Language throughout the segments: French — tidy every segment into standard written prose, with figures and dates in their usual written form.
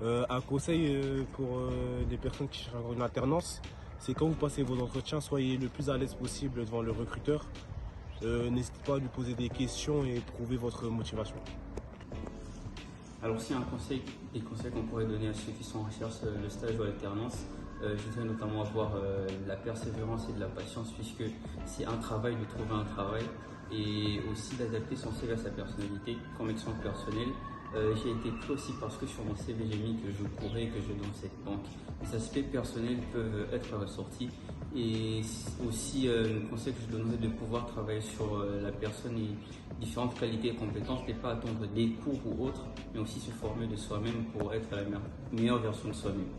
Un conseil pour les personnes qui cherchent encore une alternance, c'est quand vous passez vos entretiens, soyez le plus à l'aise possible devant le recruteur. N'hésitez pas à lui poser des questions et prouver votre motivation. Alors, s'il y a des conseils qu'on pourrait donner à ceux qui sont en recherche de stage ou alternance, je dirais notamment avoir de la persévérance et de la patience, puisque c'est un travail de trouver un travail et aussi d'adapter son CV à sa personnalité. Comme exemple personnel, j'ai été pris aussi parce que sur mon CV j'ai mis que je courais et que je dans cette banque. Les aspects personnels peuvent être ressortis et aussi le conseil que je donnerais de pouvoir travailler sur la personne et différentes qualités et compétences, et pas attendre des cours ou autres, mais aussi se former de soi-même pour être la meilleure version de soi-même.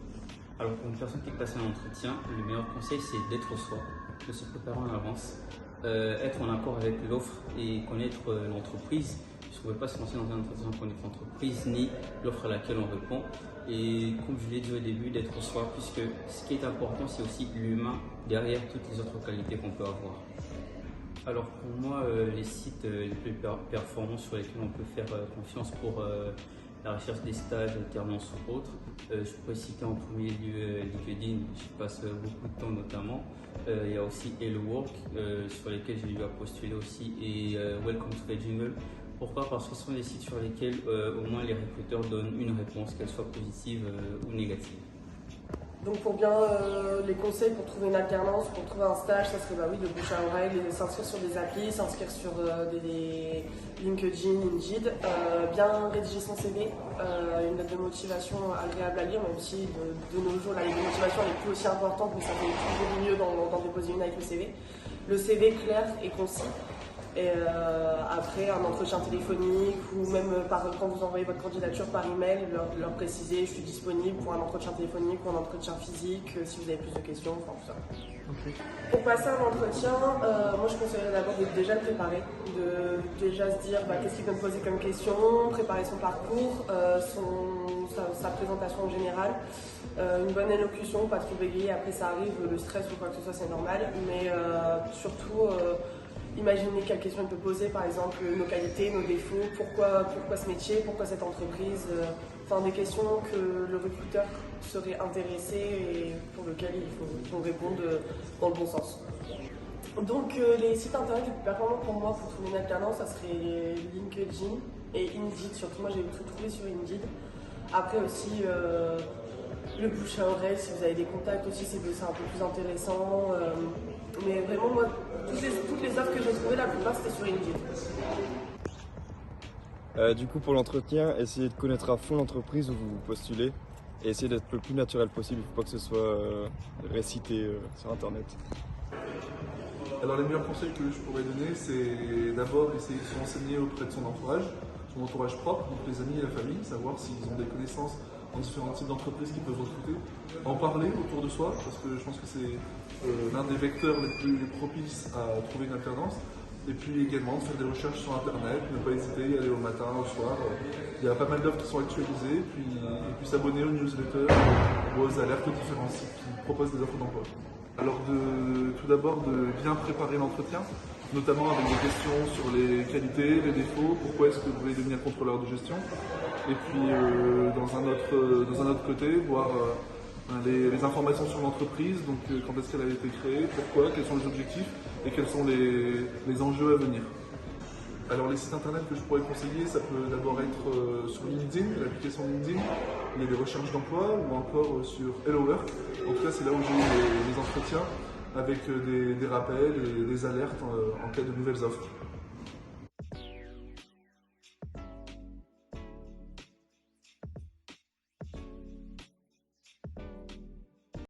Alors pour une personne qui est passée un entretien, le meilleur conseil c'est d'être soi, de se préparer en avance, être en accord avec l'offre et connaître l'entreprise. Je ne pouvez pas se lancer dans un entretien pour connaître l'entreprise ni l'offre à laquelle on répond. Et comme je l'ai dit au début, d'être soi, puisque ce qui est important c'est aussi l'humain derrière toutes les autres qualités qu'on peut avoir. Alors pour moi, les sites les plus performants sur lesquels on peut faire confiance pour la recherche des stages, alternance ou autres, je pourrais citer en premier lieu LinkedIn, j'y passe beaucoup de temps notamment. Il y a aussi Hello Work sur lesquels j'ai eu à postuler aussi et Welcome to the Jungle. Pourquoi? Parce que ce sont des sites sur lesquels au moins les recruteurs donnent une réponse, qu'elle soit positive ou négative. Donc pour bien les conseils pour trouver une alternance, pour trouver un stage, ça serait oui, de bouche à oreille, s'inscrire sur des applis, s'inscrire sur des LinkedIn, Indeed, bien rédiger son CV, une lettre de motivation agréable à lire, même si de nos jours la lettre de motivation n'est plus aussi importante, mais ça fait toujours mieux d'en déposer une avec le CV. Le CV clair et concis. Et après, un entretien téléphonique ou même quand vous envoyez votre candidature par email, leur préciser je suis disponible pour un entretien téléphonique ou un entretien physique si vous avez plus de questions, enfin tout ça. Okay. Pour passer un entretien, moi je conseillerais d'abord de déjà le préparer, de déjà se dire qu'est-ce qu'il peut me poser comme question, préparer son parcours, sa présentation en général. Une bonne élocution, pas trop bégayer, après ça arrive, le stress ou quoi que ce soit c'est normal, mais surtout imaginez quelles questions il peut poser, par exemple nos qualités, nos défauts, pourquoi ce métier, pourquoi cette entreprise, enfin des questions que le recruteur serait intéressé et pour lesquelles il faut répondre dans le bon sens. Donc les sites internet les plus performants pour moi pour trouver une alternance, ça serait LinkedIn et Indeed, surtout moi j'ai tout trouvé sur Indeed. Après aussi le bouche à oreille, si vous avez des contacts aussi, c'est un peu plus intéressant. Mais vraiment, moi, toutes les offres que j'ai trouvées, la plupart, c'était sur Indeed. Du coup, pour l'entretien, essayez de connaître à fond l'entreprise où vous postulez et essayez d'être le plus naturel possible. Il ne faut pas que ce soit récité sur Internet. Alors, les meilleurs conseils que je pourrais donner, c'est d'abord essayer de se renseigner auprès de son entourage propre, donc les amis et la famille, savoir s'ils ont des connaissances dans différents types d'entreprises qui peuvent recruter, en parler autour de soi, parce que je pense que c'est l'un des vecteurs les plus propices à trouver une alternance, et puis également faire des recherches sur internet, ne pas hésiter à aller au matin, au soir, il y a pas mal d'offres qui sont actualisées, et puis s'abonner aux newsletters, aux alertes aux différents sites qui proposent des offres d'emploi. Alors tout d'abord de bien préparer l'entretien, notamment avec des questions sur les qualités, les défauts, pourquoi est-ce que vous voulez devenir contrôleur de gestion. Et puis dans un autre côté, voir les informations sur l'entreprise, donc quand est-ce qu'elle a été créée, pourquoi, quels sont les objectifs et quels sont les enjeux à venir. Alors les sites internet que je pourrais conseiller, ça peut d'abord être sur LinkedIn, l'application LinkedIn, il y a des recherches d'emploi, ou encore sur Hello Work. En tout cas c'est là où j'ai eu les entretiens avec des rappels et des alertes en cas de nouvelles offres.